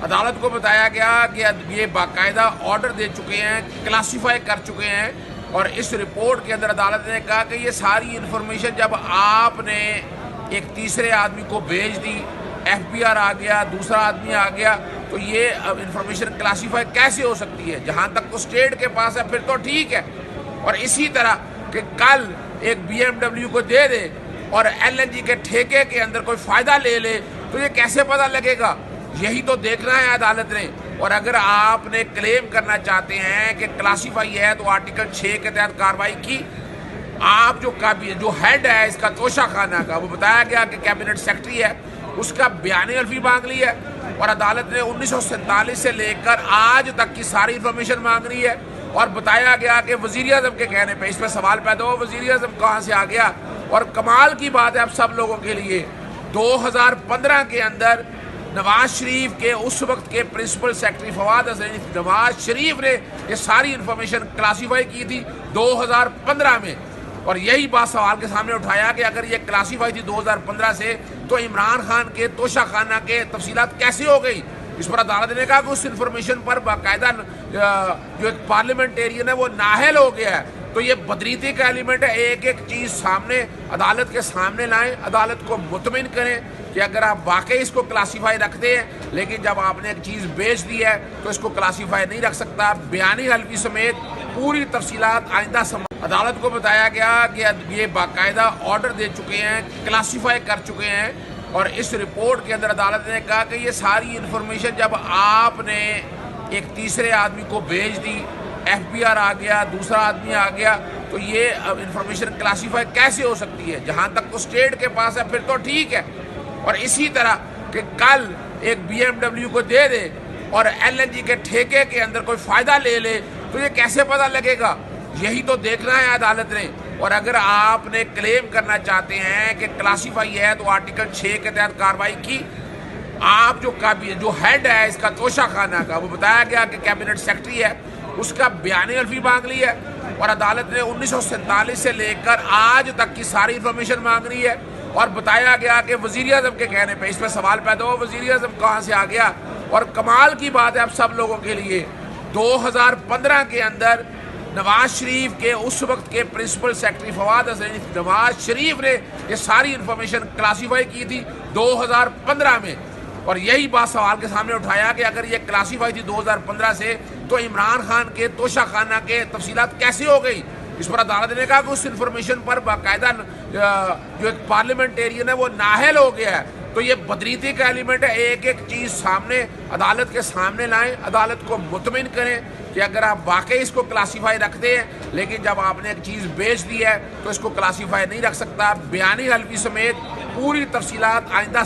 عدالت کو بتایا گیا کہ یہ باقاعدہ آرڈر دے چکے ہیں، کلاسیفائی کر چکے ہیں، اور اس رپورٹ کے اندر عدالت نے کہا کہ یہ ساری انفارمیشن جب آپ نے ایک تیسرے آدمی کو بھیج دی، ایف بی آر آ گیا، دوسرا آدمی آ گیا، تو یہ انفارمیشن کلاسیفائی کیسے ہو سکتی ہے؟ جہاں تک تو اسٹیٹ کے پاس ہے پھر تو ٹھیک ہے، اور اسی طرح کہ کل ایک بی ایم ڈبلیو کو دے دے اور ایل این جی کے ٹھیکے کے اندر کوئی فائدہ لے لے تو یہ کیسے پتہ لگے گا؟ یہی تو دیکھنا ہے عدالت نے۔ اور اگر آپ نے کلیم کرنا چاہتے ہیں کہ کلاسیفائی ہے تو آرٹیکل 6 کے تحت کارروائی کی۔ آپ جو ہیڈ ہے اس کا توشہ خانہ کا، وہ بتایا گیا کہ کیبنٹ سیکرٹری ہے، اس کا بیان حلفی مانگ لی ہے، اور عدالت نے 1947 سے لے کر آج تک کی ساری انفارمیشن مانگ رہی ہے، اور بتایا گیا کہ وزیر اعظم کے کہنے پہ اس پہ سوال پیدا ہو وزیر اعظم کہاں سے آ گیا۔ اور کمال کی بات ہے اب سب لوگوں کے لیے، 2015 کے اندر نواز شریف کے اس وقت کے پرنسپل سیکرٹری فواد حسین نواز شریف نے یہ ساری انفارمیشن کلاسیفائی کی تھی 2015 میں، اور یہی بات سوال کے سامنے اٹھایا کہ اگر یہ کلاسیفائی تھی 2015 سے تو عمران خان کے توشہ خانہ کے تفصیلات کیسے ہو گئی؟ اس پر عدالت نے کہا کہ اس انفارمیشن پر باقاعدہ جو ایک پارلیمنٹیرین ہے وہ نااہل ہو گیا ہے، تو یہ بدریتی کا ایلیمنٹ ہے۔ ایک ایک چیز سامنے عدالت کے سامنے لائیں، عدالت کو مطمئن کریں کہ اگر آپ واقعی اس کو کلاسیفائی رکھتے ہیں، لیکن جب آپ نے ایک چیز بیچ دی ہے تو اس کو کلاسیفائی نہیں رکھ سکتا۔ بیانی حلفی سمیت پوری تفصیلات آئندہ عدالت کو بتایا گیا کہ یہ باقاعدہ آرڈر دے چکے ہیں، کلاسیفائی کر چکے ہیں، اور اس رپورٹ کے اندر عدالت نے کہا کہ یہ ساری انفارمیشن جب آپ نے ایک تیسرے آدمی کو بھیج دی، ایف بی آر آ گیا، دوسرا آدمی آ گیا، تو یہ انفارمیشن کلاسیفائی کیسے ہو سکتی ہے؟ جہاں تک تو اسٹیٹ کے پاس ہے پھر تو ٹھیک ہے، اور اسی طرح کہ کل ایک بی ایم ڈبلیو کو دے دے اور ایل این جی کے ٹھیکے کے اندر کوئی فائدہ لے لے تو یہ کیسے پتہ لگے گا؟ یہی تو دیکھنا ہے عدالت نے۔ اور اگر آپ نے کلیم کرنا چاہتے ہیں کہ کلاسیفائی ہے تو آرٹیکل 6 کے تحت کارروائی کی۔ آپ جو ہیڈ ہے اس کا توشہ خانہ کا، وہ بتایا گیا کہ کیبنٹ سیکرٹری ہے، اس کا بیان حلفی مانگ لی ہے، اور عدالت نے 1947 سے لے کر آج تک کی ساری انفارمیشن مانگ رہی ہے، اور بتایا گیا کہ وزیر اعظم کے کہنے پہ اس پہ سوال پیدا ہو وزیر اعظم کہاں سے آ گیا۔ اور کمال کی بات ہے اب سب لوگوں کے لیے، 2015 کے اندر نواز شریف کے اس وقت کے پرنسپل سیکرٹری فواد حسین نواز شریف نے یہ ساری انفارمیشن کلاسیفائی کی تھی 2015 میں، اور یہی بات سوال کے سامنے اٹھایا کہ اگر یہ کلاسیفائی تھی 2015 سے تو عمران خان کے توشہ خانہ کے تفصیلات کیسے ہو گئی؟ اس پر عدالت نے کہا کہ اس انفارمیشن پر باقاعدہ جو ایک پارلیمنٹیرین ہے وہ نااہل ہو گیا ہے، تو یہ بدریتی کا ایلیمنٹ ہے۔ ایک ایک چیز سامنے عدالت کے سامنے لائیں، عدالت کو مطمئن کریں کہ اگر آپ واقعی اس کو کلاسیفائی رکھتے ہیں، لیکن جب آپ نے ایک چیز بیچ دی ہے تو اس کو کلاسیفائی نہیں رکھ سکتا۔ بیانی حلفی سمیت پوری تفصیلات آئندہ